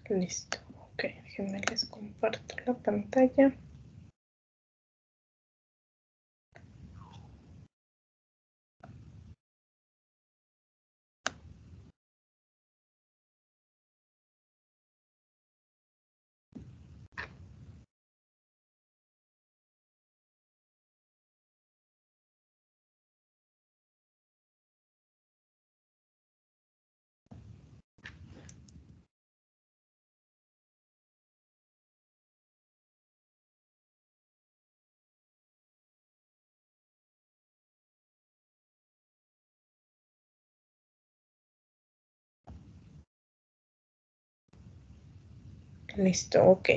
Listo. Ok, déjenme les comparto la pantalla. Listo, ok.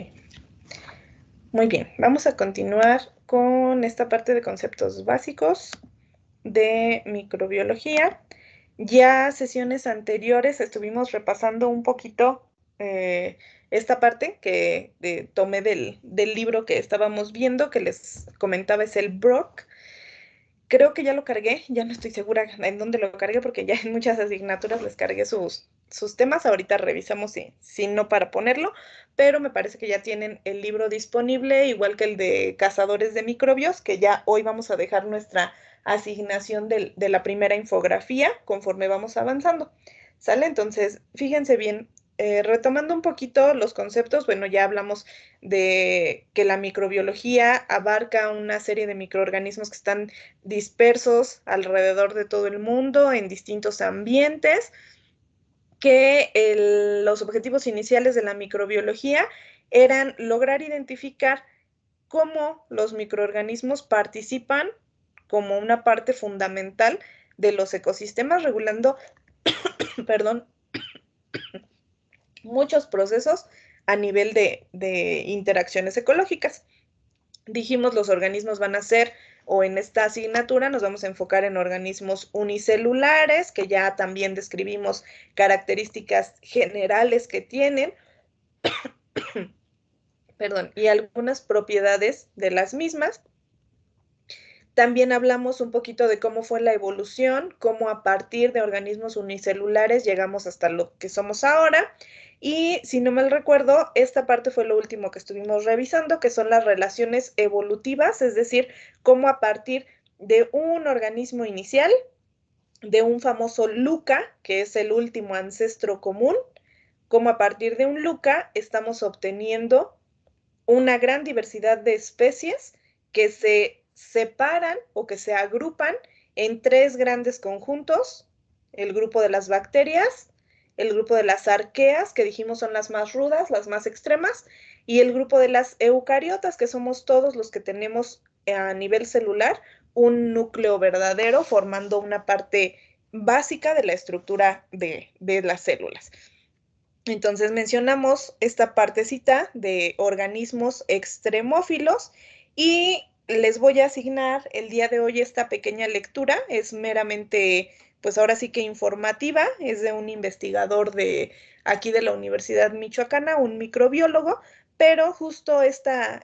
Muy bien, vamos a continuar con esta parte de conceptos básicos de microbiología. Ya sesiones anteriores estuvimos repasando un poquito esta parte que tomé del libro que estábamos viendo, que les comentaba, es el Brock. Creo que ya lo cargué, ya no estoy segura en dónde lo cargué porque ya en muchas asignaturas les cargué sus temas. Ahorita revisamos si no para ponerlo, pero me parece que ya tienen el libro disponible, igual que el de Cazadores de Microbios, que ya hoy vamos a dejar nuestra asignación de la primera infografía conforme vamos avanzando. ¿Sale? Entonces, fíjense bien, retomando un poquito los conceptos, bueno, ya hablamos de que la microbiología abarca una serie de microorganismos que están dispersos alrededor de todo el mundo en distintos ambientes, que los objetivos iniciales de la microbiología eran lograr identificar cómo los microorganismos participan como una parte fundamental de los ecosistemas, regulando, perdón, muchos procesos a nivel de interacciones ecológicas. Dijimos, los organismos van a ser, o en esta asignatura nos vamos a enfocar en organismos unicelulares, que ya también describimos características generales que tienen, perdón, y algunas propiedades de las mismas. También hablamos un poquito de cómo fue la evolución, cómo a partir de organismos unicelulares llegamos hasta lo que somos ahora. Y si no mal recuerdo, esta parte fue lo último que estuvimos revisando, que son las relaciones evolutivas, es decir, cómo a partir de un organismo inicial, de un famoso LUCA, que es el último ancestro común, cómo a partir de un LUCA estamos obteniendo una gran diversidad de especies que se separan o que se agrupan en tres grandes conjuntos: el grupo de las bacterias, el grupo de las arqueas, que dijimos son las más rudas, las más extremas, y el grupo de las eucariotas, que somos todos los que tenemos a nivel celular un núcleo verdadero formando una parte básica de la estructura de las células. Entonces mencionamos esta partecita de organismos extremófilos y les voy a asignar el día de hoy esta pequeña lectura. Es meramente, pues ahora sí que informativa, es de un investigador de aquí de la Universidad Michoacana, un microbiólogo, pero justo esta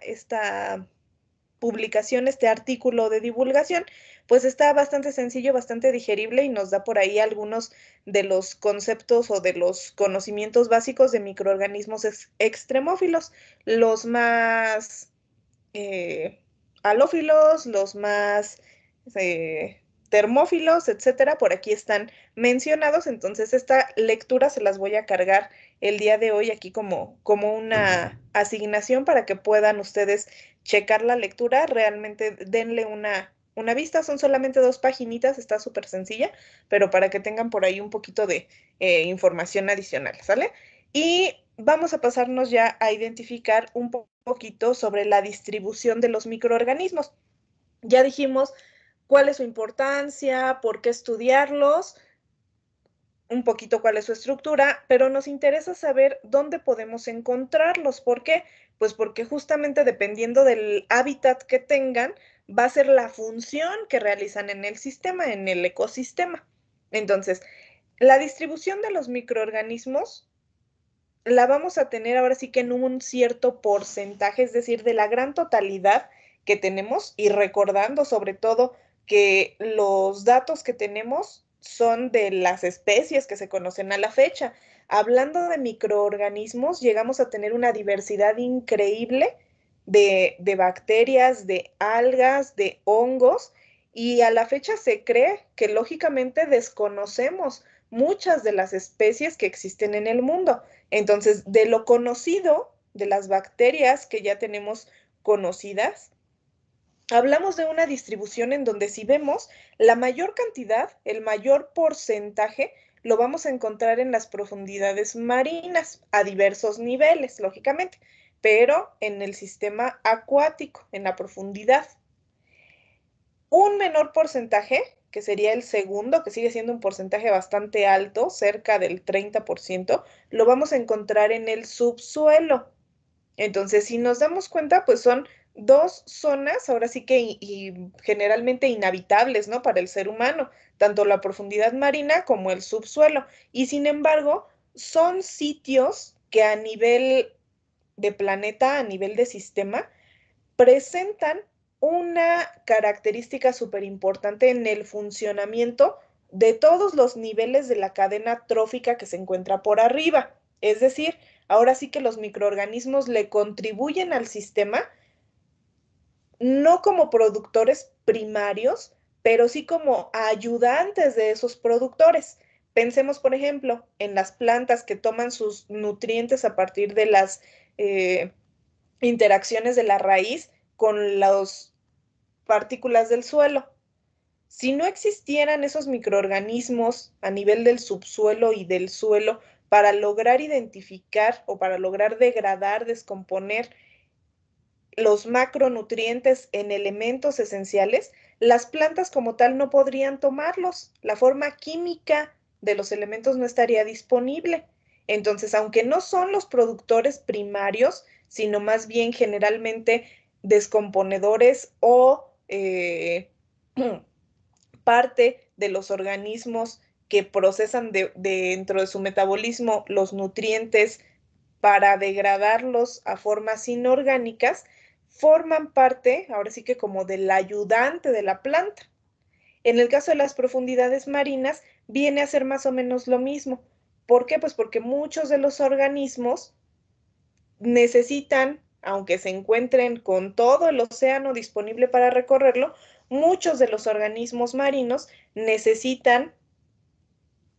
publicación, este artículo de divulgación, pues está bastante sencillo, bastante digerible y nos da por ahí algunos de los conceptos o de los conocimientos básicos de microorganismos extremófilos, los más eh, halófilos, los más termófilos, etcétera, por aquí están mencionados. Entonces, esta lectura se las voy a cargar el día de hoy aquí como una asignación para que puedan ustedes checar la lectura. Realmente denle una vista, son solamente 2 paginitas, está súper sencilla, pero para que tengan por ahí un poquito de información adicional, ¿sale? Y vamos a pasarnos ya a identificar un poquito sobre la distribución de los microorganismos. Ya dijimos cuál es su importancia, por qué estudiarlos, un poquito cuál es su estructura, pero nos interesa saber dónde podemos encontrarlos. ¿Por qué? Pues porque justamente dependiendo del hábitat que tengan, va a ser la función que realizan en el sistema, en el ecosistema. Entonces, la distribución de los microorganismos la vamos a tener ahora sí que en un cierto porcentaje, es decir, de la gran totalidad que tenemos, y recordando sobre todo que los datos que tenemos son de las especies que se conocen a la fecha. hablando de microorganismos, llegamos a tener una diversidad increíble de bacterias, de algas, de hongos, y a la fecha se cree que lógicamente desconocemos muchas de las especies que existen en el mundo. Entonces, de lo conocido, de las bacterias que ya tenemos conocidas, hablamos de una distribución en donde si vemos la mayor cantidad, el mayor porcentaje, lo vamos a encontrar en las profundidades marinas, a diversos niveles, lógicamente, pero en el sistema acuático, en la profundidad. Un menor porcentaje, que sería el segundo, que sigue siendo un porcentaje bastante alto, cerca del 30%, lo vamos a encontrar en el subsuelo. Entonces, si nos damos cuenta, pues son dos zonas, ahora sí que y generalmente inhabitables, ¿no? Para el ser humano, tanto la profundidad marina como el subsuelo. Y sin embargo, son sitios que a nivel de planeta, a nivel de sistema, presentan una característica súper importante en el funcionamiento de todos los niveles de la cadena trófica que se encuentra por arriba. Es decir, ahora sí que los microorganismos le contribuyen al sistema, no como productores primarios, pero sí como ayudantes de esos productores. Pensemos, por ejemplo, en las plantas que toman sus nutrientes a partir de las eh, interacciones de la raíz con las partículas del suelo. Si no existieran esos microorganismos a nivel del subsuelo y del suelo para lograr identificar o para lograr degradar, descomponer los macronutrientes en elementos esenciales, las plantas como tal no podrían tomarlos. La forma química de los elementos no estaría disponible. Entonces, aunque no son los productores primarios, sino más bien generalmente descomponedores o parte de los organismos que procesan dentro de su metabolismo los nutrientes para degradarlos a formas inorgánicas, forman parte, ahora sí que como del ayudante de la planta. En el caso de las profundidades marinas, viene a ser más o menos lo mismo. ¿Por qué? Pues porque muchos de los organismos necesitan, aunque se encuentren con todo el océano disponible para recorrerlo, muchos de los organismos marinos necesitan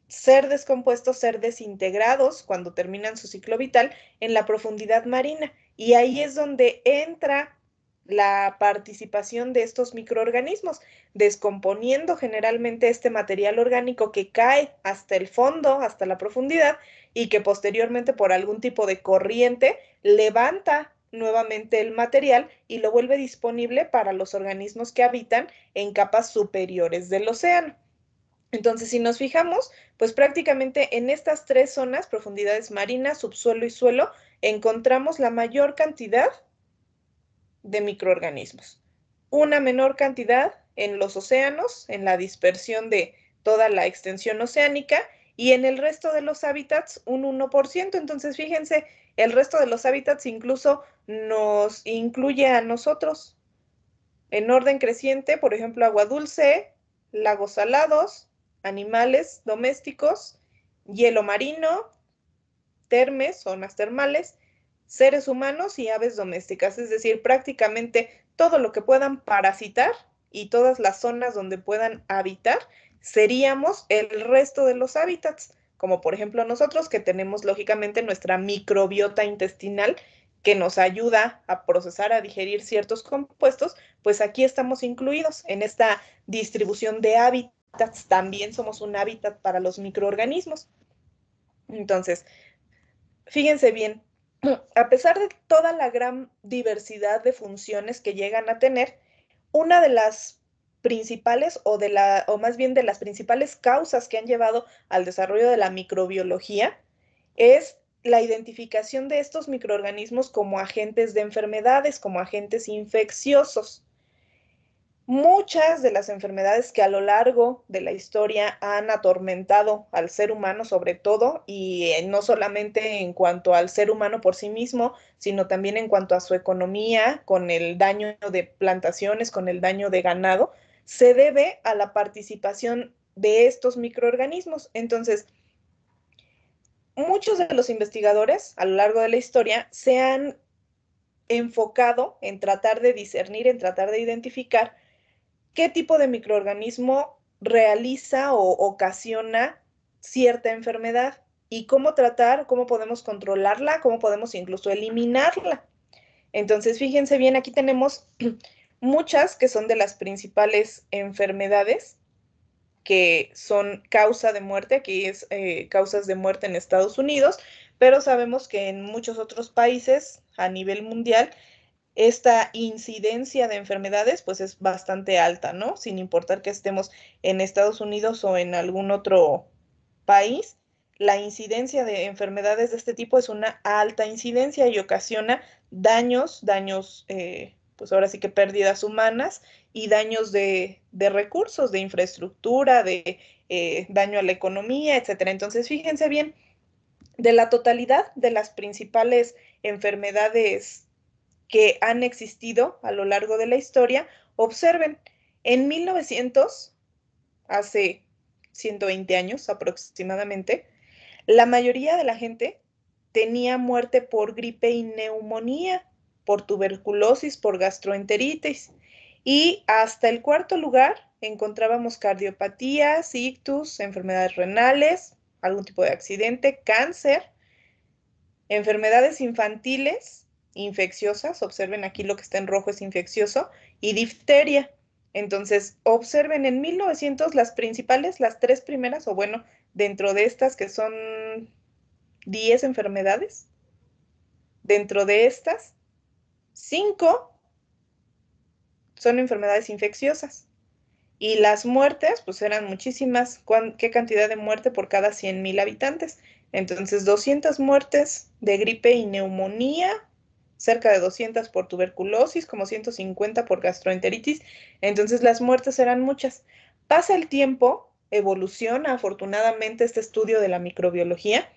ser descompuestos, ser desintegrados cuando terminan su ciclo vital en la profundidad marina. Y ahí es donde entra la participación de estos microorganismos, descomponiendo generalmente este material orgánico que cae hasta el fondo, hasta la profundidad, y que posteriormente por algún tipo de corriente levanta nuevamente el material y lo vuelve disponible para los organismos que habitan en capas superiores del océano. Entonces, si nos fijamos, pues prácticamente en estas tres zonas, profundidades marinas, subsuelo y suelo, encontramos la mayor cantidad de microorganismos. Una menor cantidad en los océanos, en la dispersión de toda la extensión oceánica, y en el resto de los hábitats un 1%. Entonces, fíjense, el resto de los hábitats incluso nos incluye a nosotros. En orden creciente, por ejemplo, agua dulce, lagos salados, animales domésticos, hielo marino, termes, zonas termales, seres humanos y aves domésticas, es decir, prácticamente todo lo que puedan parasitar y todas las zonas donde puedan habitar, seríamos el resto de los hábitats, como por ejemplo nosotros que tenemos lógicamente nuestra microbiota intestinal que nos ayuda a procesar, a digerir ciertos compuestos, pues aquí estamos incluidos en esta distribución de hábitats. También somos un hábitat para los microorganismos. Entonces, fíjense bien, a pesar de toda la gran diversidad de funciones que llegan a tener, una de las principales o más bien de las principales causas que han llevado al desarrollo de la microbiología es la identificación de estos microorganismos como agentes de enfermedades, como agentes infecciosos. Muchas de las enfermedades que a lo largo de la historia han atormentado al ser humano sobre todo, y no solamente en cuanto al ser humano por sí mismo, sino también en cuanto a su economía, con el daño de plantaciones, con el daño de ganado, se debe a la participación de estos microorganismos. Entonces, muchos de los investigadores a lo largo de la historia se han enfocado en tratar de discernir, en tratar de identificar qué tipo de microorganismo realiza o ocasiona cierta enfermedad y cómo tratar, cómo podemos controlarla, cómo podemos incluso eliminarla. Entonces, fíjense bien, aquí tenemos muchas que son de las principales enfermedades que son causa de muerte, aquí es causas de muerte en Estados Unidos, pero sabemos que en muchos otros países a nivel mundial esta incidencia de enfermedades pues es bastante alta, ¿no? Sin importar que estemos en Estados Unidos o en algún otro país, la incidencia de enfermedades de este tipo es una alta incidencia y ocasiona daños, pues ahora sí que pérdidas humanas y daños de recursos, de infraestructura, de daño a la economía, etcétera. Entonces, fíjense bien, de la totalidad de las principales enfermedades que han existido a lo largo de la historia, observen, en 1900, hace 120 años aproximadamente, la mayoría de la gente tenía muerte por gripe y neumonía, por tuberculosis, por gastroenteritis. Y hasta el cuarto lugar encontrábamos cardiopatías, ictus, enfermedades renales, algún tipo de accidente, cáncer, enfermedades infantiles infecciosas, observen aquí lo que está en rojo es infeccioso, y difteria. Entonces, observen en 1900 las principales, las tres primeras, o bueno, dentro de estas que son 10 enfermedades, dentro de estas, 5 son enfermedades infecciosas. Y las muertes, pues eran muchísimas. ¿Qué cantidad de muerte por cada 100,000 habitantes? Entonces, 200 muertes de gripe y neumonía, cerca de 200 por tuberculosis, como 150 por gastroenteritis. Entonces, las muertes eran muchas. Pasa el tiempo, evoluciona afortunadamente este estudio de la microbiología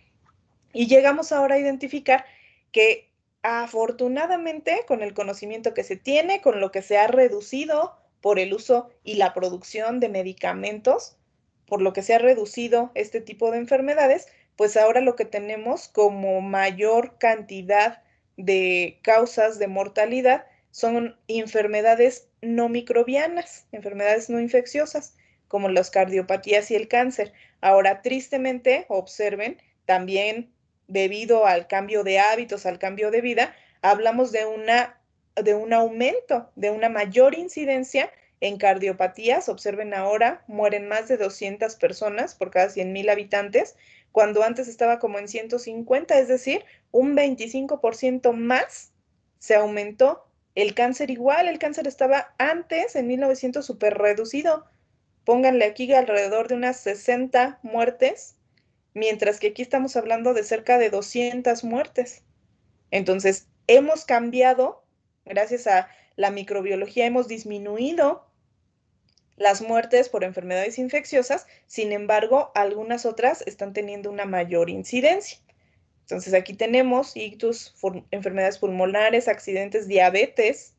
y llegamos ahora a identificar que afortunadamente con el conocimiento que se tiene, con lo que se ha reducido por el uso y la producción de medicamentos, por lo que se ha reducido este tipo de enfermedades, pues ahora lo que tenemos como mayor cantidad de causas de mortalidad son enfermedades no microbianas, enfermedades no infecciosas, como las cardiopatías y el cáncer. Ahora, tristemente, observen, también debido al cambio de hábitos, al cambio de vida, hablamos de un aumento, de una mayor incidencia en cardiopatías. Observen ahora, mueren más de 200 personas por cada 100,000 habitantes, cuando antes estaba como en 150, es decir, un 25% más se aumentó. El cáncer igual, el cáncer estaba antes, en 1900, súper reducido. Pónganle aquí alrededor de unas 60 muertes, mientras que aquí estamos hablando de cerca de 200 muertes. Entonces, hemos cambiado, gracias a la microbiología, hemos disminuido las muertes por enfermedades infecciosas, sin embargo, algunas otras están teniendo una mayor incidencia. Entonces, aquí tenemos ictus, enfermedades pulmonares, accidentes, diabetes.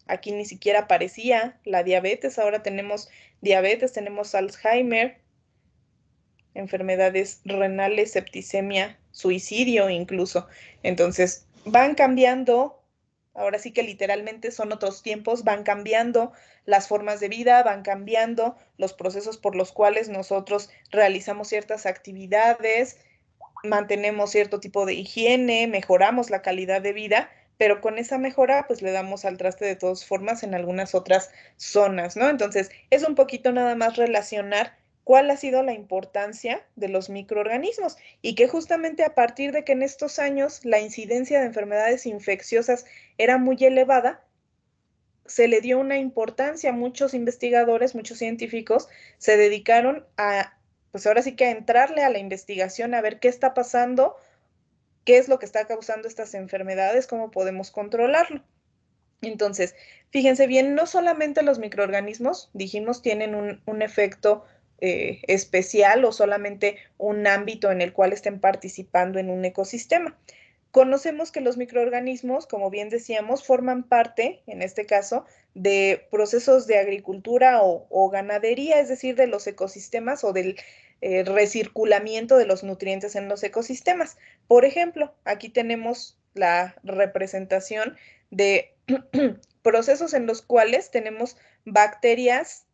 Aquí ni siquiera aparecía la diabetes, ahora tenemos diabetes, tenemos Alzheimer, enfermedades renales, septicemia, suicidio incluso. Entonces, van cambiando, ahora sí que literalmente son otros tiempos, van cambiando las formas de vida, van cambiando los procesos por los cuales nosotros realizamos ciertas actividades, mantenemos cierto tipo de higiene, mejoramos la calidad de vida, pero con esa mejora pues le damos al traste de todas formas en algunas otras zonas, ¿no? Entonces, es un poquito nada más relacionar cuál ha sido la importancia de los microorganismos y que justamente a partir de que en estos años la incidencia de enfermedades infecciosas era muy elevada, se le dio una importancia. Muchos investigadores, muchos científicos se dedicaron a, pues ahora sí que a entrarle a la investigación, a ver qué está pasando, qué es lo que está causando estas enfermedades, cómo podemos controlarlo. Entonces, fíjense bien, no solamente los microorganismos, dijimos, tienen un efecto especial o solamente un ámbito en el cual estén participando en un ecosistema. Conocemos que los microorganismos, como bien decíamos, forman parte, en este caso, de procesos de agricultura o ganadería, es decir, de los ecosistemas o recirculamiento de los nutrientes en los ecosistemas. Por ejemplo, aquí tenemos la representación de procesos en los cuales tenemos bacterias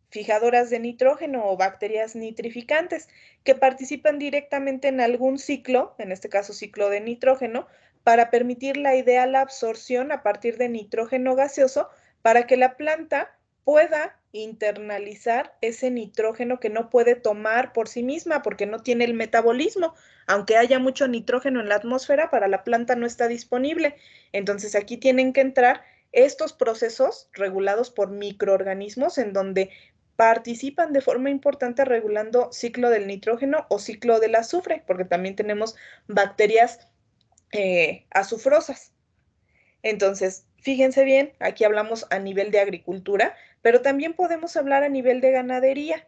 fijadoras de nitrógeno o bacterias nitrificantes que participan directamente en algún ciclo, en este caso ciclo de nitrógeno, para permitir la ideal absorción a partir de nitrógeno gaseoso para que la planta pueda internalizar ese nitrógeno que no puede tomar por sí misma porque no tiene el metabolismo. Aunque haya mucho nitrógeno en la atmósfera, para la planta no está disponible. Entonces aquí tienen que entrar estos procesos regulados por microorganismos en donde participan de forma importante regulando ciclo del nitrógeno o ciclo del azufre, porque también tenemos bacterias azufrosas. Entonces, fíjense bien, aquí hablamos a nivel de agricultura, pero también podemos hablar a nivel de ganadería.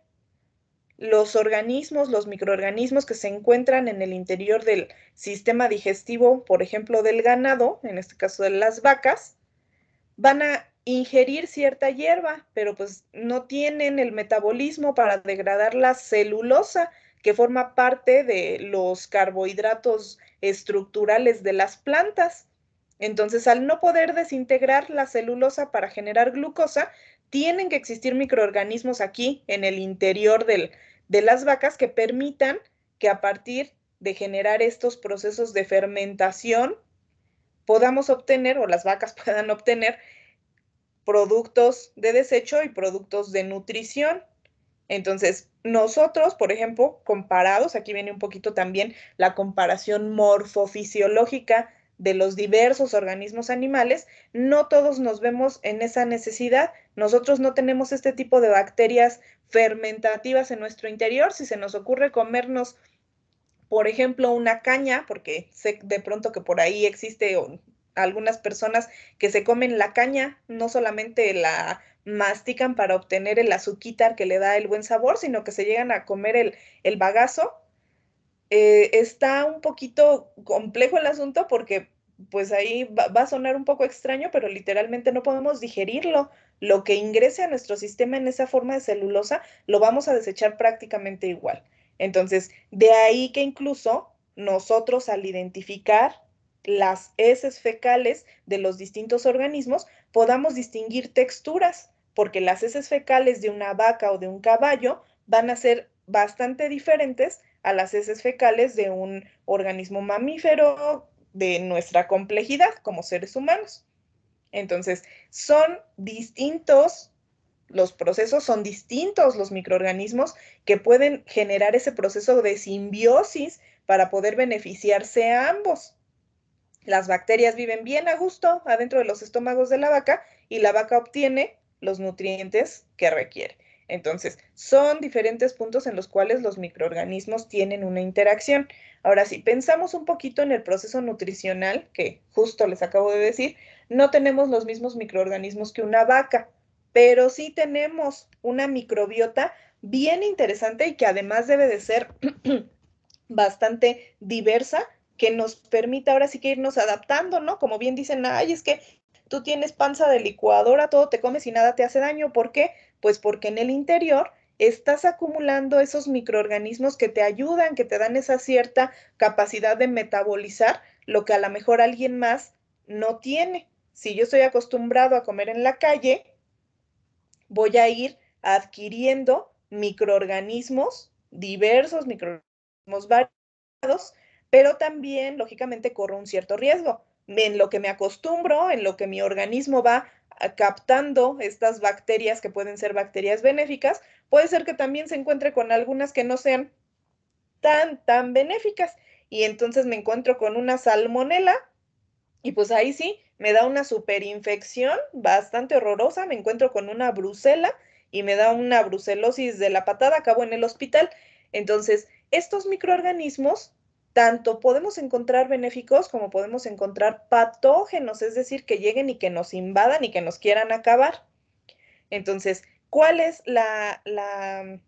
Los organismos, los microorganismos que se encuentran en el interior del sistema digestivo, por ejemplo, del ganado, en este caso de las vacas, van a ingerir cierta hierba, pero pues no tienen el metabolismo para degradar la celulosa que forma parte de los carbohidratos estructurales de las plantas. Entonces, al no poder desintegrar la celulosa para generar glucosa, tienen que existir microorganismos aquí en el interior de las vacas que permitan que a partir de generar estos procesos de fermentación podamos obtener o las vacas puedan obtener productos de desecho y productos de nutrición. Entonces, nosotros, por ejemplo, comparados, aquí viene un poquito también la comparación morfofisiológica de los diversos organismos animales, no todos nos vemos en esa necesidad. Nosotros no tenemos este tipo de bacterias fermentativas en nuestro interior. Si se nos ocurre comernos, por ejemplo, una caña, porque sé de pronto que por ahí existe algunas personas que se comen la caña, no solamente la mastican para obtener el azuquitar que le da el buen sabor, sino que se llegan a comer el bagazo. Está un poquito complejo el asunto porque pues ahí va a sonar un poco extraño, pero literalmente no podemos digerirlo. Lo que ingrese a nuestro sistema en esa forma de celulosa lo vamos a desechar prácticamente igual. Entonces, de ahí que incluso nosotros al identificar las heces fecales de los distintos organismos podamos distinguir texturas, porque las heces fecales de una vaca o de un caballo van a ser bastante diferentes a las heces fecales de un organismo mamífero de nuestra complejidad como seres humanos. Entonces, son distintos los procesos, son distintos los microorganismos que pueden generar ese proceso de simbiosis para poder beneficiarse a ambos. Las bacterias viven bien a gusto adentro de los estómagos de la vaca y la vaca obtiene los nutrientes que requiere. Entonces, son diferentes puntos en los cuales los microorganismos tienen una interacción. Ahora, si pensamos un poquito en el proceso nutricional, que justo les acabo de decir, no tenemos los mismos microorganismos que una vaca, pero sí tenemos una microbiota bien interesante y que además debe de ser bastante diversa que nos permita ahora sí que irnos adaptando, ¿no? Como bien dicen, ay, es que tú tienes panza de licuadora, todo te comes y nada te hace daño. ¿Por qué? Pues porque en el interior estás acumulando esos microorganismos que te ayudan, que te dan esa cierta capacidad de metabolizar lo que a lo mejor alguien más no tiene. Si yo estoy acostumbrado a comer en la calle, voy a ir adquiriendo microorganismos diversos, microorganismos variados, pero también, lógicamente, corro un cierto riesgo. En lo que me acostumbro, en lo que mi organismo va captando estas bacterias que pueden ser bacterias benéficas, puede ser que también se encuentre con algunas que no sean tan benéficas. Y entonces me encuentro con una salmonela y pues ahí sí, me da una superinfección bastante horrorosa, me encuentro con una brucela y me da una brucelosis de la patada, acabo en el hospital. Entonces, estos microorganismos, tanto podemos encontrar benéficos como podemos encontrar patógenos, es decir, que lleguen y que nos invadan y que nos quieran acabar. Entonces, ¿cuál es la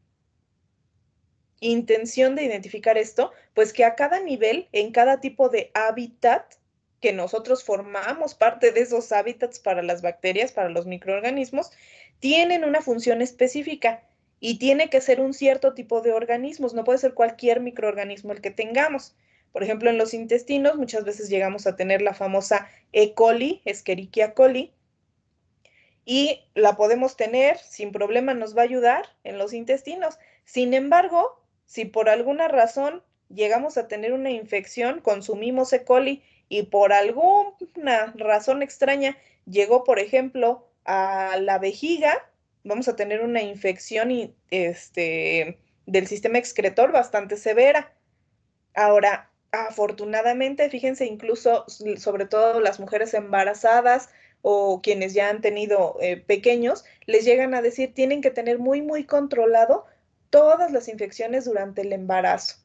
intención de identificar esto? Pues que a cada nivel, en cada tipo de hábitat, que nosotros formamos parte de esos hábitats para las bacterias, para los microorganismos, tienen una función específica y tiene que ser un cierto tipo de organismos, no puede ser cualquier microorganismo el que tengamos. Por ejemplo, en los intestinos muchas veces llegamos a tener la famosa E. coli, Escherichia coli, y la podemos tener sin problema, nos va a ayudar en los intestinos. Sin embargo, si por alguna razón llegamos a tener una infección, consumimos E. coli y por alguna razón extraña llegó, por ejemplo, a la vejiga, vamos a tener una infección del sistema excretor bastante severa. Ahora, afortunadamente, fíjense, incluso sobre todo las mujeres embarazadas o quienes ya han tenido pequeños, les llegan a decir, tienen que tener muy, muy controlado todas las infecciones durante el embarazo.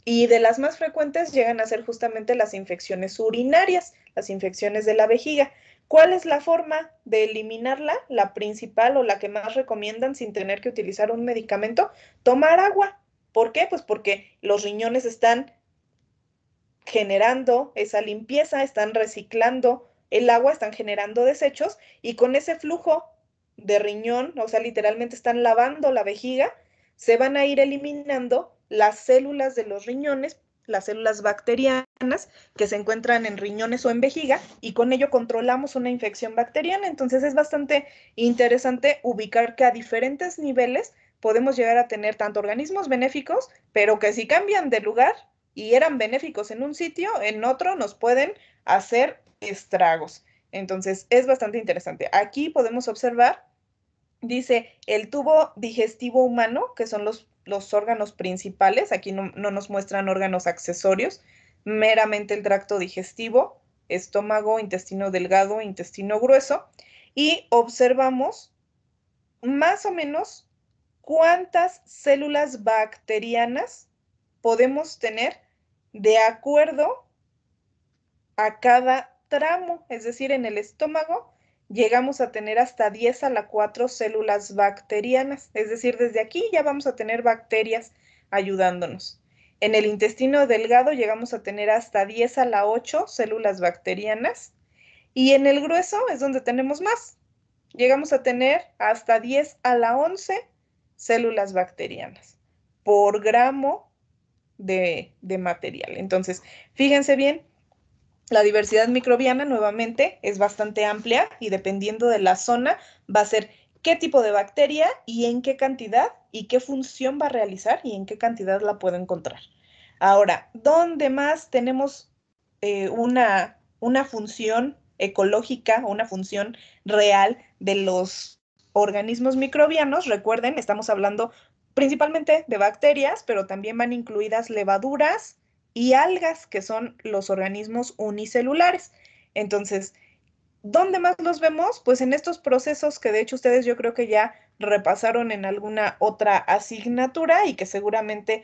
Y de las más frecuentes llegan a ser justamente las infecciones urinarias, las infecciones de la vejiga. ¿Cuál es la forma de eliminarla? La principal o la que más recomiendan sin tener que utilizar un medicamento, tomar agua. ¿Por qué? Pues porque los riñones están generando esa limpieza, están reciclando el agua, están generando desechos y con ese flujo de riñón, o sea, literalmente están lavando la vejiga, se van a ir eliminando las células de los riñones, las células bacterianas que se encuentran en riñones o en vejiga y con ello controlamos una infección bacteriana. Entonces es bastante interesante ubicar que a diferentes niveles podemos llegar a tener tanto organismos benéficos, pero que si cambian de lugar, y eran benéficos en un sitio, en otro nos pueden hacer estragos. Entonces, es bastante interesante. Aquí podemos observar, dice, el tubo digestivo humano, que son los órganos principales, aquí no nos muestran órganos accesorios, meramente el tracto digestivo, estómago, intestino delgado, intestino grueso, y observamos más o menos cuántas células bacterianas podemos tener de acuerdo a cada tramo, es decir, en el estómago llegamos a tener hasta 10 a la 4 células bacterianas, es decir, desde aquí ya vamos a tener bacterias ayudándonos. En el intestino delgado llegamos a tener hasta 10 a la 8 células bacterianas y en el grueso es donde tenemos más. Llegamos a tener hasta 10 a la 11 células bacterianas por gramo de material. Entonces, fíjense bien, la diversidad microbiana nuevamente es bastante amplia y dependiendo de la zona va a ser qué tipo de bacteria y en qué cantidad y qué función va a realizar y en qué cantidad la puedo encontrar. Ahora, ¿dónde más tenemos una función ecológica, una función real de los organismos microbianos? Recuerden, estamos hablando principalmente de bacterias, pero también van incluidas levaduras y algas, que son los organismos unicelulares. Entonces, ¿dónde más los vemos? Pues en estos procesos que de hecho ustedes yo creo que ya repasaron en alguna otra asignatura y que seguramente,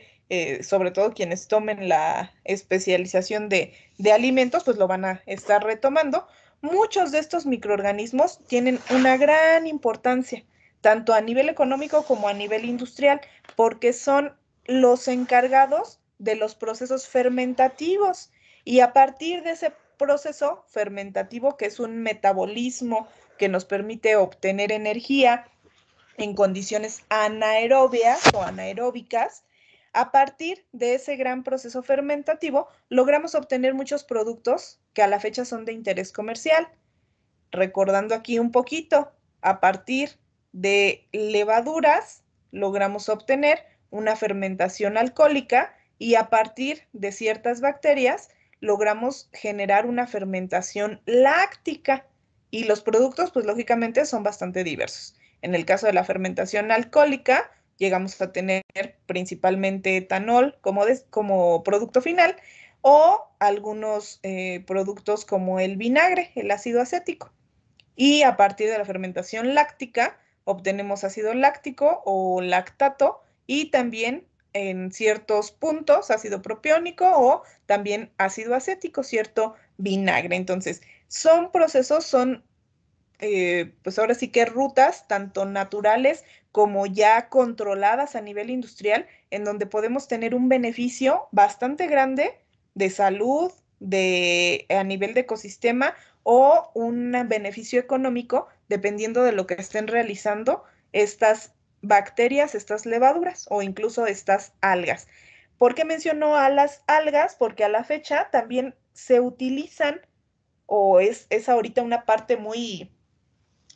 sobre todo quienes tomen la especialización de alimentos, pues lo van a estar retomando. Muchos de estos microorganismos tienen una gran importancia, tanto a nivel económico como a nivel industrial, porque son los encargados de los procesos fermentativos y a partir de ese proceso fermentativo, que es un metabolismo que nos permite obtener energía en condiciones anaerobias o anaeróbicas, a partir de ese gran proceso fermentativo logramos obtener muchos productos que a la fecha son de interés comercial. Recordando aquí un poquito, a partir de levaduras logramos obtener una fermentación alcohólica y a partir de ciertas bacterias logramos generar una fermentación láctica y los productos pues lógicamente son bastante diversos. En el caso de la fermentación alcohólica llegamos a tener principalmente etanol como producto final o algunos productos como el vinagre, el ácido acético. Y a partir de la fermentación láctica obtenemos ácido láctico o lactato y también en ciertos puntos ácido propiónico o también ácido acético, cierto vinagre. Entonces, son procesos, son pues ahora sí que rutas tanto naturales como ya controladas a nivel industrial, en donde podemos tener un beneficio bastante grande de salud, a nivel de ecosistema o un beneficio económico, dependiendo de lo que estén realizando estas bacterias, estas levaduras o incluso estas algas. ¿Por qué menciono a las algas? Porque a la fecha también se utilizan o es ahorita una parte muy,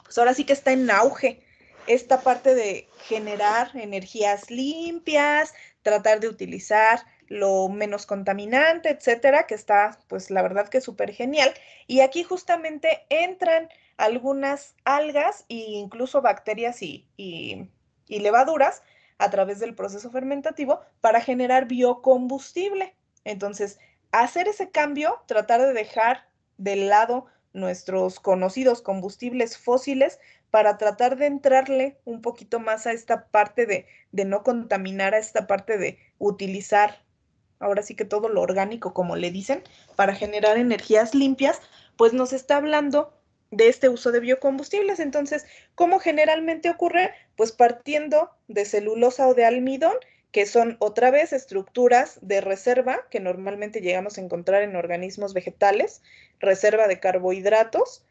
pues ahora sí que está en auge esta parte de generar energías limpias, tratar de utilizar lo menos contaminante, etcétera, que está, pues la verdad que súper genial. Y aquí justamente entran algunas algas e incluso bacterias y levaduras a través del proceso fermentativo para generar biocombustible. Entonces, hacer ese cambio, tratar de dejar de lado nuestros conocidos combustibles fósiles para tratar de entrarle un poquito más a esta parte de no contaminar, a esta parte de utilizar ahora sí que todo lo orgánico, como le dicen, para generar energías limpias, pues nos está hablando de este uso de biocombustibles. Entonces, ¿cómo generalmente ocurre? Pues partiendo de celulosa o de almidón, que son otra vez estructuras de reserva que normalmente llegamos a encontrar en organismos vegetales, reserva de carbohidratos,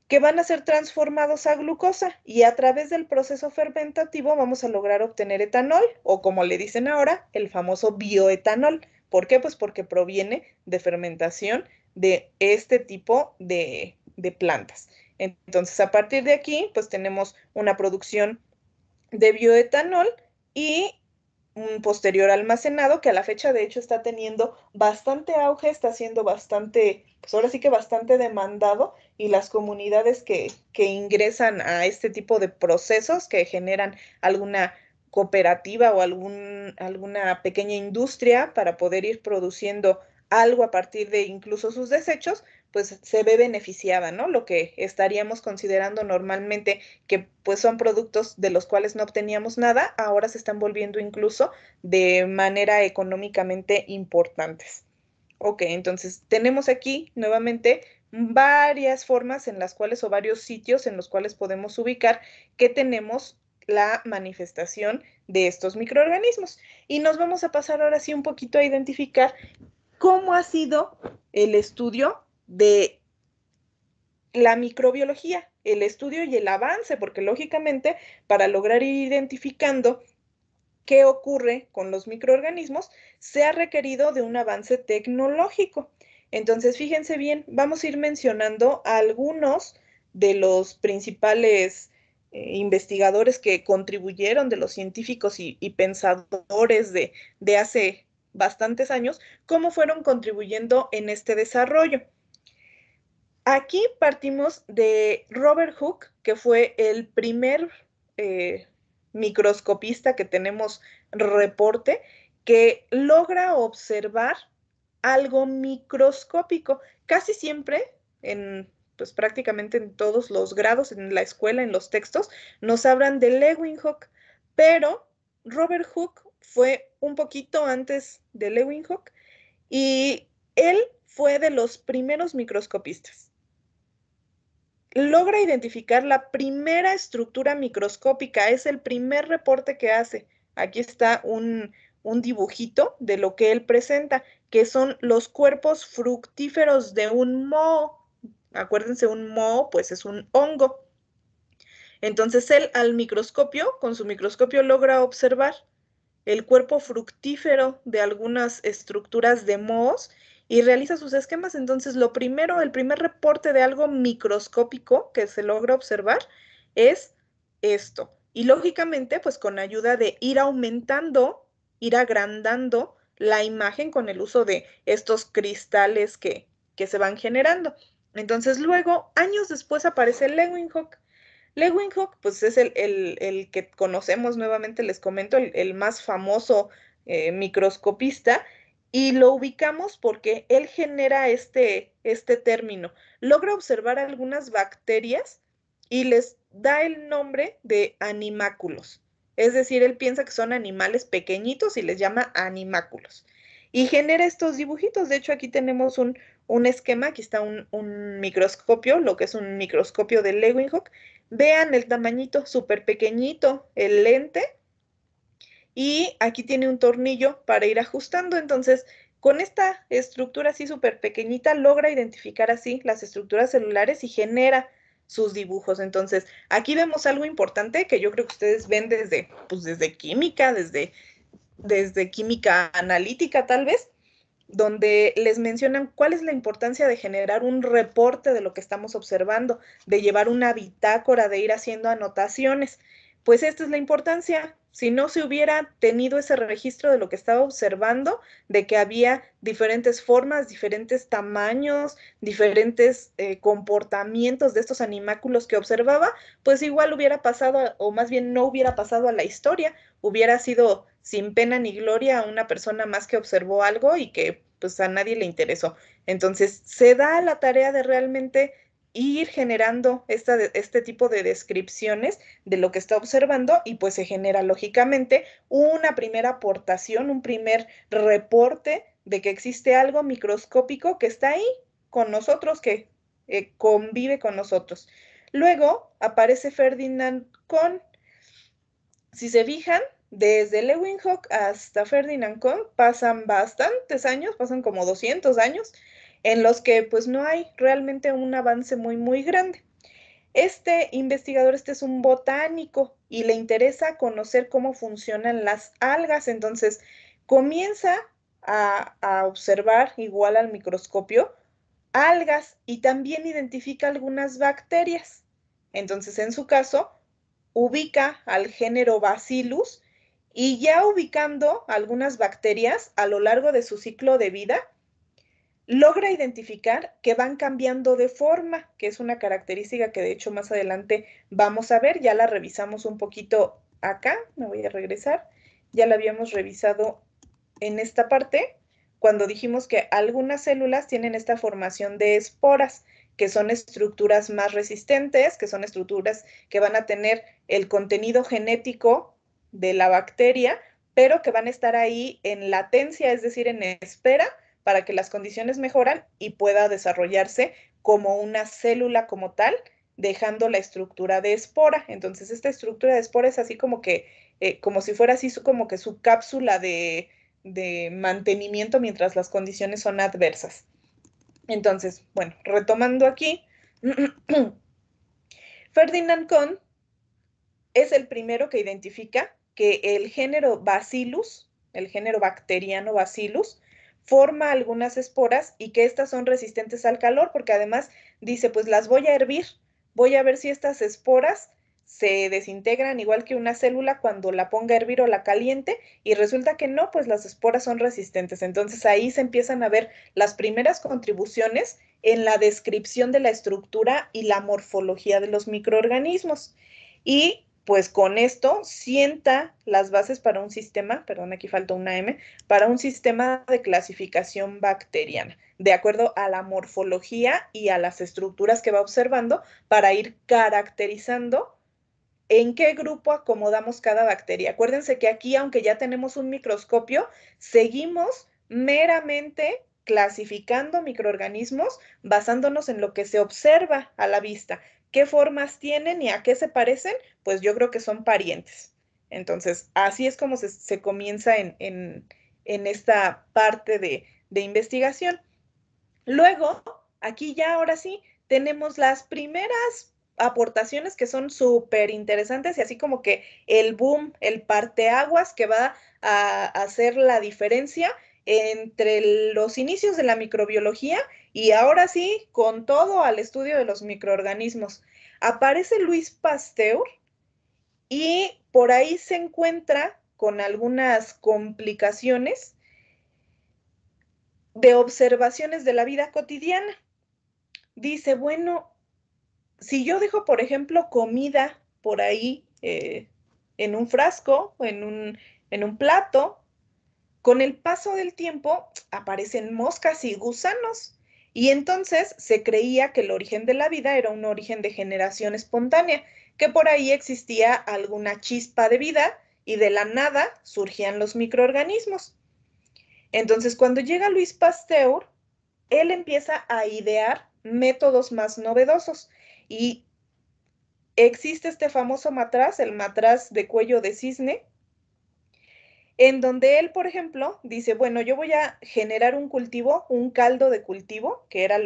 que van a ser transformados a glucosa y a través del proceso fermentativo vamos a lograr obtener etanol o como le dicen ahora, el famoso bioetanol. ¿Por qué? Pues porque proviene de fermentación de este tipo de plantas. Entonces, a partir de aquí, pues tenemos una producción de bioetanol y un posterior almacenado que a la fecha de hecho está teniendo bastante auge, está siendo bastante, pues ahora sí que bastante demandado y las comunidades que ingresan a este tipo de procesos que generan alguna cooperativa o alguna pequeña industria para poder ir produciendo algo a partir de incluso sus desechos, pues se ve beneficiada, ¿no? Lo que estaríamos considerando normalmente que pues son productos de los cuales no obteníamos nada, ahora se están volviendo incluso de manera económicamente importantes. Ok, entonces tenemos aquí nuevamente varias formas en las cuales o varios sitios en los cuales podemos ubicar que tenemos la manifestación de estos microorganismos. Y nos vamos a pasar ahora sí un poquito a identificar cómo ha sido el estudio de la microbiología, el estudio y el avance, porque lógicamente para lograr ir identificando qué ocurre con los microorganismos, se ha requerido de un avance tecnológico. Entonces, fíjense bien, vamos a ir mencionando a algunos de los principales investigadores que contribuyeron, de los científicos y pensadores de hace bastantes años, cómo fueron contribuyendo en este desarrollo. Aquí partimos de Robert Hooke, que fue el primer eh, microscopista que tenemos reporte, que logra observar algo microscópico. Casi siempre, pues prácticamente en todos los grados, en la escuela, en los textos, nos hablan de Leeuwenhoek, pero Robert Hooke fue un poquito antes de Leeuwenhoek y él fue de los primeros microscopistas. Logra identificar la primera estructura microscópica, es el primer reporte que hace. Aquí está un dibujito de lo que él presenta, que son los cuerpos fructíferos de un moho. Acuérdense, un moho, pues es un hongo. Entonces él al microscopio, con su microscopio, logra observar el cuerpo fructífero de algunas estructuras de mohos y realiza sus esquemas. Entonces, lo primero, el primer reporte de algo microscópico que se logra observar es esto. Y lógicamente, pues con ayuda de ir aumentando, ir agrandando la imagen con el uso de estos cristales que se van generando. Entonces, luego, años después aparece Leeuwenhoek. Leeuwenhoek, pues es el que conocemos nuevamente, les comento, el más famoso microscopista, y lo ubicamos porque él genera este término. Logra observar algunas bacterias y les da el nombre de animáculos. Es decir, él piensa que son animales pequeñitos y les llama animáculos. Y genera estos dibujitos. De hecho, aquí tenemos un esquema, aquí está un microscopio, lo que es un microscopio de Leeuwenhoek. Vean el tamañito, súper pequeñito, el lente. Y aquí tiene un tornillo para ir ajustando. Entonces, con esta estructura así súper pequeñita, logra identificar así las estructuras celulares y genera sus dibujos. Entonces, aquí vemos algo importante que yo creo que ustedes ven desde, pues, desde química, desde química analítica tal vez, donde les mencionan cuál es la importancia de generar un reporte de lo que estamos observando, de llevar una bitácora, de ir haciendo anotaciones. Pues esta es la importancia. Si no se hubiera tenido ese registro de lo que estaba observando, de que había diferentes formas, diferentes tamaños, diferentes comportamientos de estos animáculos que observaba, pues igual hubiera pasado, o más bien no hubiera pasado a la historia, hubiera sido sin pena ni gloria a una persona más que observó algo y que pues a nadie le interesó. Entonces se da la tarea de realmente ir generando este tipo de descripciones de lo que está observando y pues se genera lógicamente una primera aportación, un primer reporte de que existe algo microscópico que está ahí con nosotros, que convive con nosotros. Luego aparece Ferdinand Kohn. Si se fijan, desde Leeuwenhoek hasta Ferdinand Kohn pasan bastantes años, pasan como 200 años, en los que pues no hay realmente un avance muy grande. Este investigador, este es un botánico y le interesa conocer cómo funcionan las algas, entonces comienza a observar igual al microscopio algas y también identifica algunas bacterias. Entonces, en su caso, ubica al género Bacillus y ya ubicando algunas bacterias a lo largo de su ciclo de vida, logra identificar que van cambiando de forma, que es una característica que de hecho más adelante vamos a ver, ya la revisamos un poquito acá, me voy a regresar, ya la habíamos revisado en esta parte, cuando dijimos que algunas células tienen esta formación de esporas, que son estructuras más resistentes, que son estructuras que van a tener el contenido genético de la bacteria, pero que van a estar ahí en latencia, es decir, en espera, para que las condiciones mejoran y pueda desarrollarse como una célula como tal, dejando la estructura de espora. Entonces, esta estructura de espora es así como si fuera así como que su cápsula de mantenimiento mientras las condiciones son adversas. Entonces, bueno, retomando aquí, Ferdinand Kohn es el primero que identifica que el género Bacillus, el género bacteriano Bacillus, forma algunas esporas y que estas son resistentes al calor, porque además dice, pues las voy a hervir, voy a ver si estas esporas se desintegran igual que una célula cuando la ponga a hervir o la caliente, y resulta que no, pues las esporas son resistentes. Entonces ahí se empiezan a ver las primeras contribuciones en la descripción de la estructura y la morfología de los microorganismos. Y pues con esto sienta las bases para un sistema, perdón, aquí falta una M, para un sistema de clasificación bacteriana, de acuerdo a la morfología y a las estructuras que va observando para ir caracterizando en qué grupo acomodamos cada bacteria. Acuérdense que aquí, aunque ya tenemos un microscopio, seguimos meramente clasificando microorganismos basándonos en lo que se observa a la vista. ¿Qué formas tienen y a qué se parecen? Pues yo creo que son parientes. Entonces, así es como se comienza en esta parte de investigación. Luego, aquí ya ahora sí, tenemos las primeras aportaciones que son súper interesantes y así como que el boom, el parteaguas que va a hacer la diferencia entre los inicios de la microbiología y ahora sí, con todo al estudio de los microorganismos. Aparece Luis Pasteur y por ahí se encuentra con algunas complicaciones de observaciones de la vida cotidiana. Dice, bueno, si yo dejo, por ejemplo, comida por ahí en un frasco o en un plato, con el paso del tiempo aparecen moscas y gusanos. Y entonces se creía que el origen de la vida era un origen de generación espontánea, que por ahí existía alguna chispa de vida y de la nada surgían los microorganismos. Entonces, cuando llega Luis Pasteur, él empieza a idear métodos más novedosos y existe este famoso matraz, el matraz de cuello de cisne, en donde él, por ejemplo, dice, bueno, yo voy a generar un cultivo, un caldo de cultivo, que era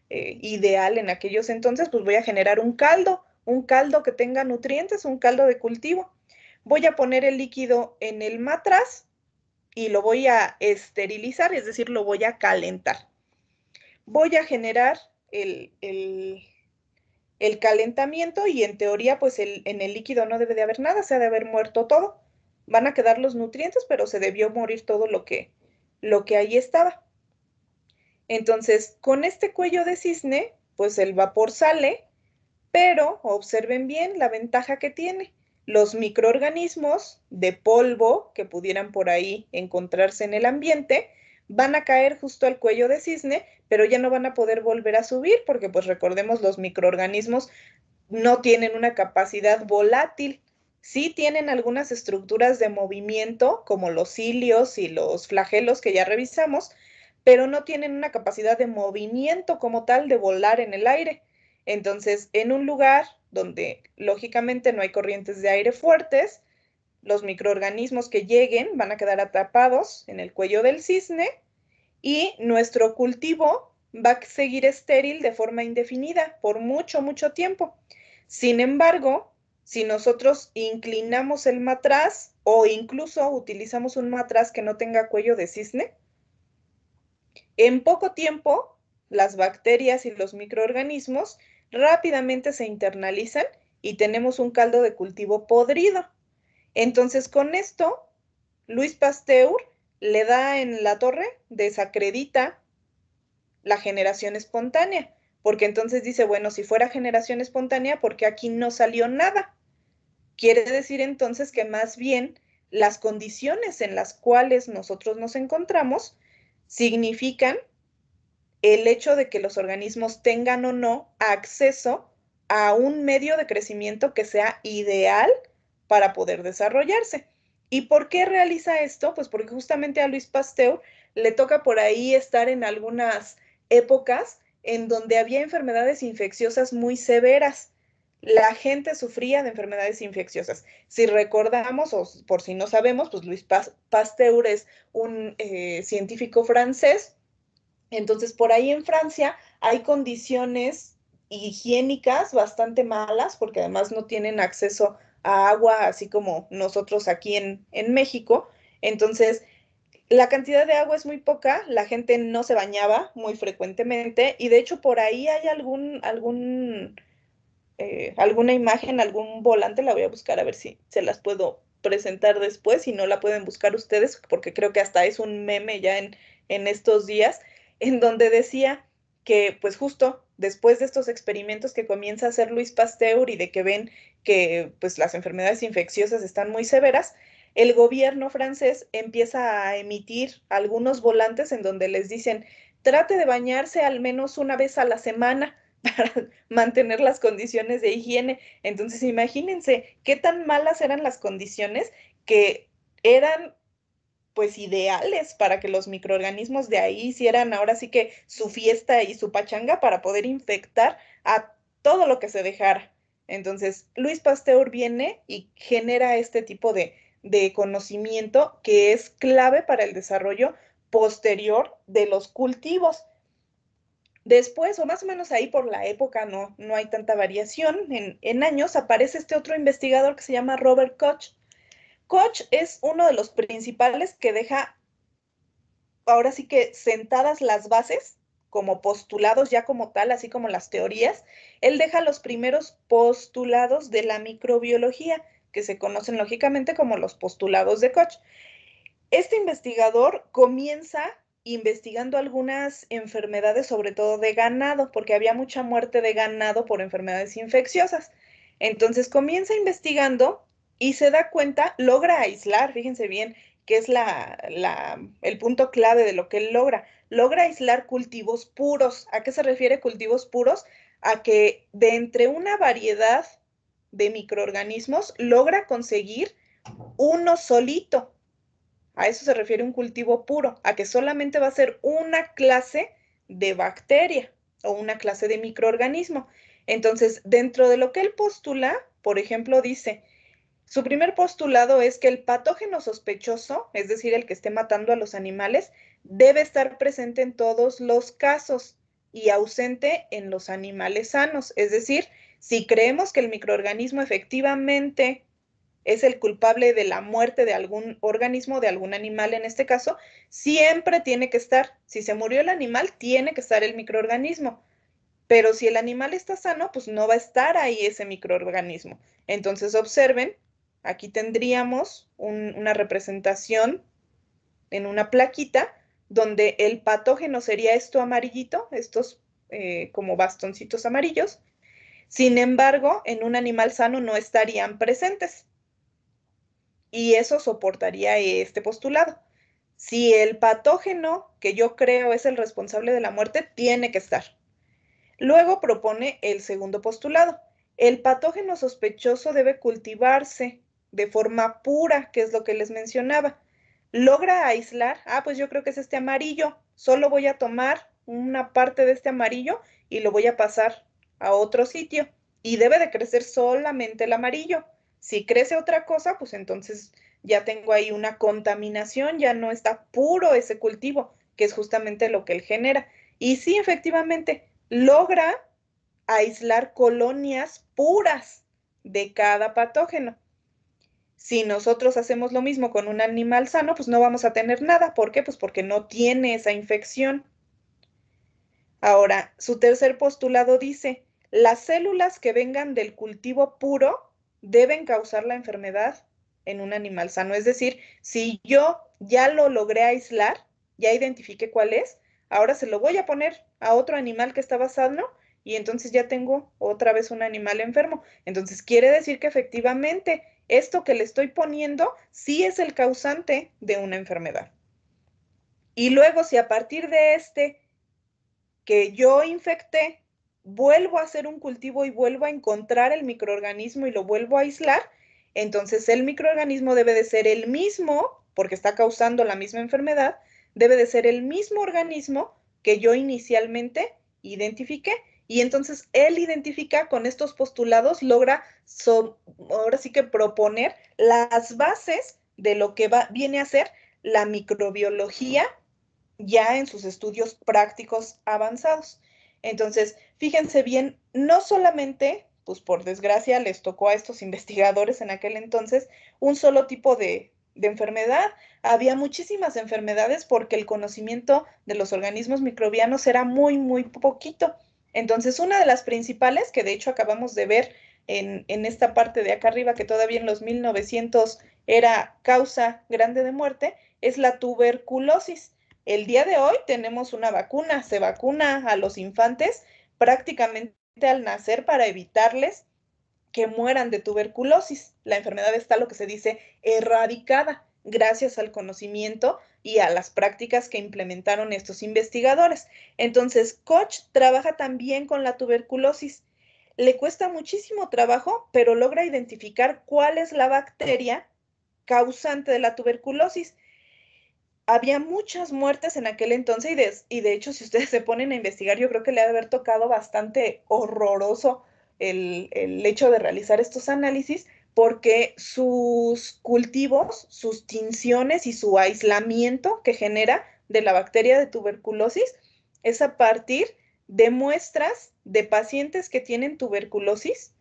ideal en aquellos entonces, pues voy a generar un caldo que tenga nutrientes, un caldo de cultivo. Voy a poner el líquido en el matraz y lo voy a esterilizar, es decir, lo voy a calentar. Voy a generar el calentamiento y en teoría, pues en el líquido no debe de haber nada, se ha de haber muerto todo. Van a quedar los nutrientes, pero se debió morir todo lo que ahí estaba. Entonces, con este cuello de cisne, pues el vapor sale, pero observen bien la ventaja que tiene. Los microorganismos de polvo que pudieran por ahí encontrarse en el ambiente van a caer justo al cuello de cisne, pero ya no van a poder volver a subir porque pues recordemos los microorganismos no tienen una capacidad volátil. Sí tienen algunas estructuras de movimiento, como los cilios y los flagelos que ya revisamos, pero no tienen una capacidad de movimiento como tal de volar en el aire. Entonces, en un lugar donde lógicamente no hay corrientes de aire fuertes, los microorganismos que lleguen van a quedar atrapados en el cuello del cisne y nuestro cultivo va a seguir estéril de forma indefinida por mucho, mucho tiempo. Sin embargo, si nosotros inclinamos el matraz o incluso utilizamos un matraz que no tenga cuello de cisne, en poco tiempo las bacterias y los microorganismos rápidamente se internalizan y tenemos un caldo de cultivo podrido. Entonces, con esto, Luis Pasteur le da en la torre, desacredita la generación espontánea, porque entonces dice, bueno, si fuera generación espontánea, ¿por qué aquí no salió nada? Quiere decir entonces que más bien las condiciones en las cuales nosotros nos encontramos significan el hecho de que los organismos tengan o no acceso a un medio de crecimiento que sea ideal para poder desarrollarse. ¿Y por qué realiza esto? Pues porque justamente a Luis Pasteur le toca por ahí estar en algunas épocas en donde había enfermedades infecciosas muy severas. La gente sufría de enfermedades infecciosas. Si recordamos, o por si no sabemos, pues Luis Pasteur es un científico francés. Entonces, por ahí en Francia hay condiciones higiénicas bastante malas, porque además no tienen acceso a agua, así como nosotros aquí en México. Entonces, la cantidad de agua es muy poca, la gente no se bañaba muy frecuentemente, y de hecho por ahí hay alguna imagen, algún volante, la voy a buscar a ver si se las puedo presentar después, si no la pueden buscar ustedes, porque creo que hasta es un meme ya en estos días, en donde decía que pues justo después de estos experimentos que comienza a hacer Luis Pasteur y de que ven que pues las enfermedades infecciosas están muy severas, el gobierno francés empieza a emitir algunos volantes en donde les dicen, trate de bañarse al menos una vez a la semana para mantener las condiciones de higiene. Entonces, imagínense qué tan malas eran las condiciones que eran pues ideales para que los microorganismos de ahí hicieran ahora sí que su fiesta y su pachanga para poder infectar a todo lo que se dejara. Entonces, Luis Pasteur viene y genera este tipo de conocimiento que es clave para el desarrollo posterior de los cultivos. Después, o más o menos ahí por la época, no hay tanta variación. En años aparece este otro investigador que se llama Robert Koch. Koch es uno de los principales que deja ahora sí que sentadas las bases como postulados ya como tal, así como las teorías. Él deja los primeros postulados de la microbiología, que se conocen lógicamente como los postulados de Koch. Este investigador comienza investigando algunas enfermedades, sobre todo de ganado, porque había mucha muerte de ganado por enfermedades infecciosas. Entonces comienza investigando y se da cuenta, logra aislar, fíjense bien, que es el punto clave de lo que él logra. Logra aislar cultivos puros. ¿A qué se refiere cultivos puros? A que de entre una variedad de microorganismos logra conseguir uno solito. A eso se refiere un cultivo puro, a que solamente va a ser una clase de bacteria o una clase de microorganismo. Entonces, dentro de lo que él postula, por ejemplo, dice, su primer postulado es que el patógeno sospechoso, es decir, el que esté matando a los animales, debe estar presente en todos los casos. y ausente en los animales sanos. Es decir, si creemos que el microorganismo efectivamente es el culpable de la muerte de algún organismo, de algún animal en este caso, siempre tiene que estar. Si se murió el animal, tiene que estar el microorganismo. Pero si el animal está sano, pues no va a estar ahí ese microorganismo. Entonces observen, aquí tendríamos una representación en una plaquita donde el patógeno sería esto amarillito, estos como bastoncitos amarillos. Sin embargo, en un animal sano no estarían presentes y eso soportaría este postulado. Si el patógeno que yo creo es el responsable de la muerte, tiene que estar. Luego propone el segundo postulado. El patógeno sospechoso debe cultivarse de forma pura, que es lo que les mencionaba. Logra aislar, pues yo creo que es este amarillo, solo voy a tomar una parte de este amarillo y lo voy a pasar a otro sitio. Y debe de crecer solamente el amarillo. Si crece otra cosa, pues entonces ya tengo ahí una contaminación, ya no está puro ese cultivo, que es justamente lo que él genera. Y sí, efectivamente, logra aislar colonias puras de cada patógeno. Si nosotros hacemos lo mismo con un animal sano, pues no vamos a tener nada. ¿Por qué? Pues porque no tiene esa infección. Ahora, su tercer postulado dice, las células que vengan del cultivo puro deben causar la enfermedad en un animal sano. Es decir, si yo ya lo logré aislar, ya identifiqué cuál es, ahora se lo voy a poner a otro animal que estaba sano y entonces ya tengo otra vez un animal enfermo. Entonces quiere decir que efectivamente esto que le estoy poniendo sí es el causante de una enfermedad. Y luego, si a partir de este que yo infecté, vuelvo a hacer un cultivo y vuelvo a encontrar el microorganismo y lo vuelvo a aislar, entonces el microorganismo debe de ser el mismo, porque está causando la misma enfermedad, debe de ser el mismo organismo que yo inicialmente identifiqué. Y entonces él identifica con estos postulados, logra ahora sí que proponer las bases de lo que viene a ser la microbiología ya en sus estudios prácticos avanzados. Entonces, fíjense bien, no solamente, pues por desgracia les tocó a estos investigadores en aquel entonces un solo tipo de enfermedad, había muchísimas enfermedades porque el conocimiento de los organismos microbianos era muy, muy poquito. Entonces, una de las principales, que de hecho acabamos de ver en esta parte de acá arriba, que todavía en los 1900 era causa grande de muerte, es la tuberculosis. El día de hoy tenemos una vacuna, se vacuna a los infantes prácticamente al nacer para evitarles que mueran de tuberculosis. La enfermedad está, lo que se dice, erradicada gracias al conocimiento y a las prácticas que implementaron estos investigadores. Entonces, Koch trabaja también con la tuberculosis. Le cuesta muchísimo trabajo, pero logra identificar cuál es la bacteria causante de la tuberculosis. Había muchas muertes en aquel entonces y de hecho, si ustedes se ponen a investigar, yo creo que le ha de haber tocado bastante horroroso el hecho de realizar estos análisis porque sus cultivos, sus tinciones y su aislamiento que genera de la bacteria de tuberculosis es a partir de muestras de pacientes que tienen tuberculosis,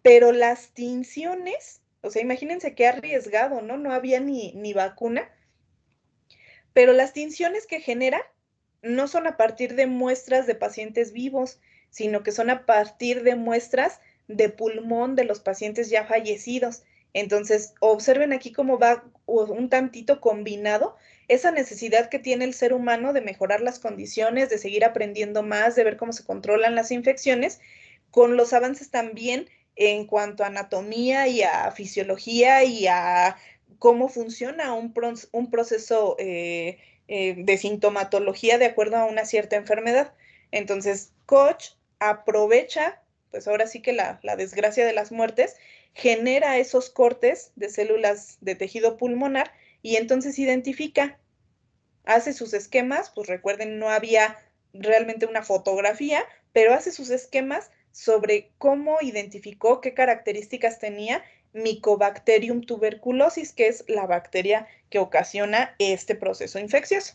pero las tinciones, o sea, imagínense qué arriesgado, ¿no? No había ni vacuna, pero las tinciones que genera no son a partir de muestras de pacientes vivos, sino que son a partir de muestras de pulmón de los pacientes ya fallecidos. Entonces, observen aquí cómo va un tantito combinado esa necesidad que tiene el ser humano de mejorar las condiciones, de seguir aprendiendo más, de ver cómo se controlan las infecciones, con los avances también en cuanto a anatomía y a fisiología y a cómo funciona un proceso de sintomatología de acuerdo a una cierta enfermedad. Entonces, Koch aprovecha, pues ahora sí que la desgracia de las muertes, genera esos cortes de células de tejido pulmonar y entonces identifica, hace sus esquemas, pues recuerden, no había realmente una fotografía, pero hace sus esquemas sobre cómo identificó qué características tenía Mycobacterium tuberculosis, que es la bacteria que ocasiona este proceso infeccioso.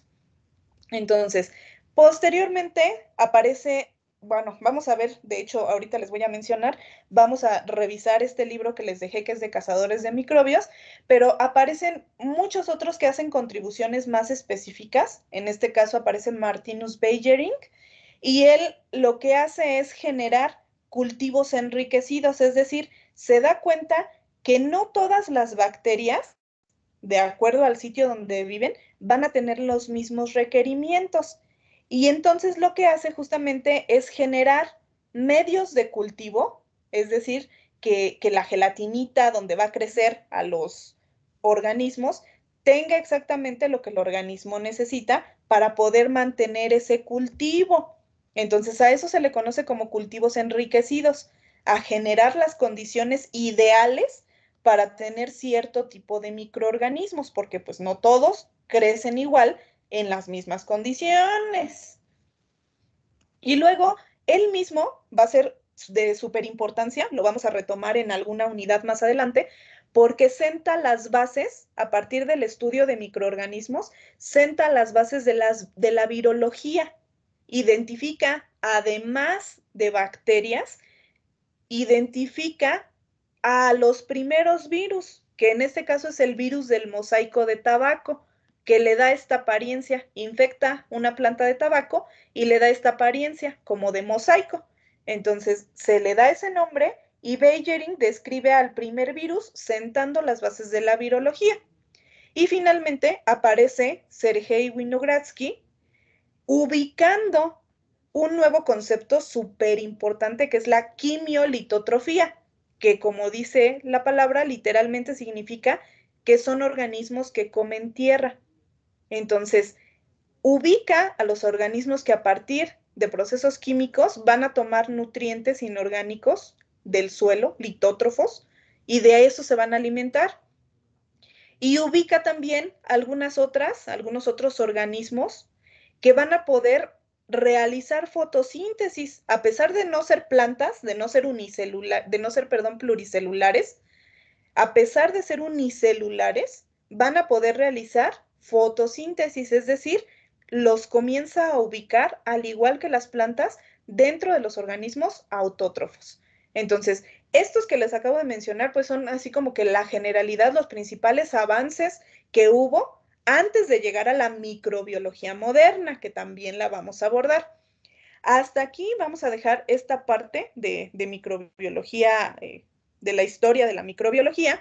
Entonces, Posteriormente aparece, bueno, vamos a ver, de hecho, ahorita les voy a mencionar, vamos a revisar este libro que les dejé, que es de Cazadores de Microbios, pero aparecen muchos otros que hacen contribuciones más específicas. En este caso aparece Martinus Beijering, y él lo que hace es generar cultivos enriquecidos, es decir, se da cuenta que no todas las bacterias, de acuerdo al sitio donde viven, van a tener los mismos requerimientos. Y entonces lo que hace justamente es generar medios de cultivo, es decir, que la gelatinita donde va a crecer a los organismos tenga exactamente lo que el organismo necesita para poder mantener ese cultivo. Entonces a eso se le conoce como cultivos enriquecidos, a generar las condiciones ideales para tener cierto tipo de microorganismos, porque pues no todos crecen igual en las mismas condiciones. Y luego, él mismo va a ser de súper importancia, lo vamos a retomar en alguna unidad más adelante, porque senta las bases, a partir del estudio de microorganismos, senta las bases de la virología, identifica, además de bacterias, identifica a los primeros virus, que en este caso es el virus del mosaico de tabaco, que le da esta apariencia, infecta una planta de tabaco y le da esta apariencia como de mosaico. Entonces se le da ese nombre y Beijering describe al primer virus sentando las bases de la virología. Y finalmente aparece Sergei Winogradsky ubicando un nuevo concepto súper importante que es la quimiolitotrofía, que como dice la palabra, literalmente significa que son organismos que comen tierra. Entonces, ubica a los organismos que a partir de procesos químicos van a tomar nutrientes inorgánicos del suelo, litótrofos, y de eso se van a alimentar. Y ubica también algunos otros organismos que van a poder realizar fotosíntesis, a pesar de no ser plantas, de no ser pluricelulares, a pesar de ser unicelulares, van a poder realizar fotosíntesis, es decir, los comienza a ubicar, al igual que las plantas, dentro de los organismos autótrofos. Entonces, estos que les acabo de mencionar, pues son así como que la generalidad, los principales avances que hubo antes de llegar a la microbiología moderna, que también la vamos a abordar. Hasta aquí vamos a dejar esta parte de microbiología, de la historia de la microbiología.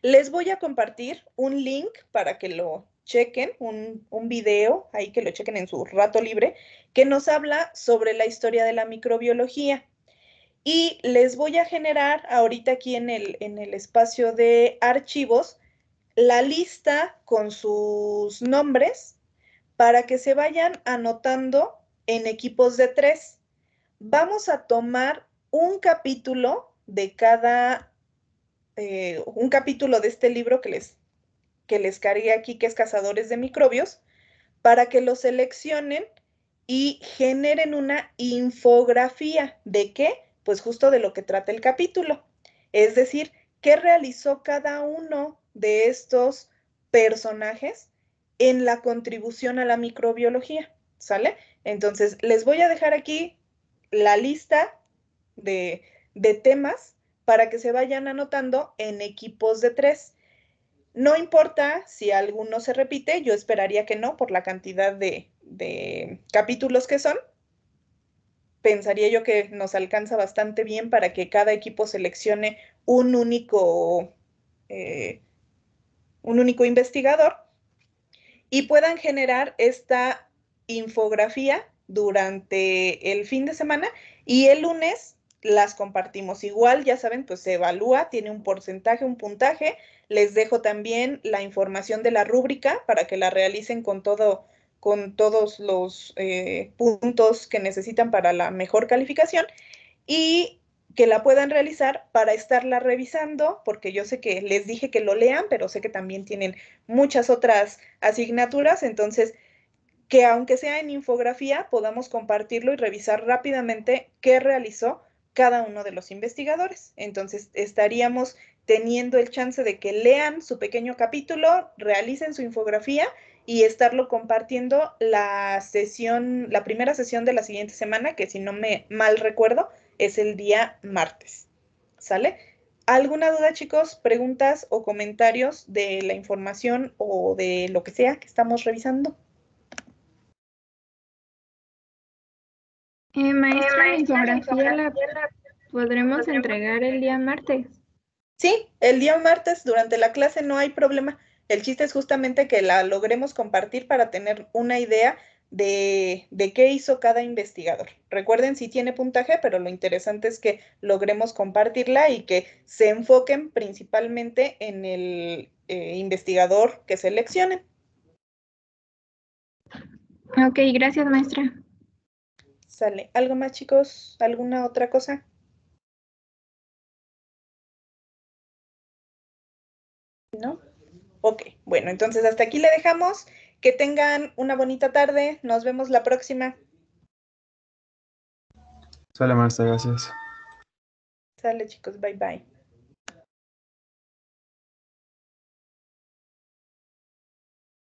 Les voy a compartir un link para que lo chequen, un video ahí que lo chequen en su rato libre, que nos habla sobre la historia de la microbiología. Y les voy a generar ahorita aquí en el espacio de archivos la lista con sus nombres para que se vayan anotando en equipos de 3. Vamos a tomar un capítulo de un capítulo de este libro que les cargué aquí, que es Cazadores de Microbios, para que lo seleccionen y generen una infografía. ¿De qué? Pues justo de lo que trata el capítulo. Es decir, qué realizó cada uno de estos personajes en la contribución a la microbiología. ¿Sale? Entonces, les voy a dejar aquí la lista de, de temas para que se vayan anotando en equipos de 3. No importa si alguno se repite, yo esperaría que no, por la cantidad de capítulos que son. Pensaría yo que nos alcanza bastante bien para que cada equipo seleccione eh, un único investigador y puedan generar esta infografía durante el fin de semana y el lunes las compartimos. Igual, ya saben, pues se evalúa, tiene un porcentaje, un puntaje. Les dejo también la información de la rúbrica para que la realicen con todos los puntos que necesitan para la mejor calificación y que la puedan realizar para estarla revisando, porque yo sé que les dije que lo lean, pero sé que también tienen muchas otras asignaturas, entonces que aunque sea en infografía, podamos compartirlo y revisar rápidamente qué realizó cada uno de los investigadores. Entonces, estaríamos teniendo el chance de que lean su pequeño capítulo, realicen su infografía y estarlo compartiendo la primera sesión de la siguiente semana, que si no me mal recuerdo, es el día martes. ¿Sale? ¿Alguna duda, chicos? ¿Preguntas o comentarios de la información o de lo que sea que estamos revisando? Maestra, la infografía la podremos entregar el día martes. Sí, el día martes durante la clase no hay problema. El chiste es justamente que la logremos compartir para tener una idea de qué hizo cada investigador. Recuerden si tiene puntaje, pero lo interesante es que logremos compartirla y que se enfoquen principalmente en el investigador que seleccionen. Ok, gracias, maestra. ¿Sale? ¿Algo más, chicos? ¿Alguna otra cosa? ¿No? Ok, bueno, entonces hasta aquí le dejamos. Que tengan una bonita tarde. Nos vemos la próxima. Sale, maestra, gracias. Sale, chicos. Bye bye.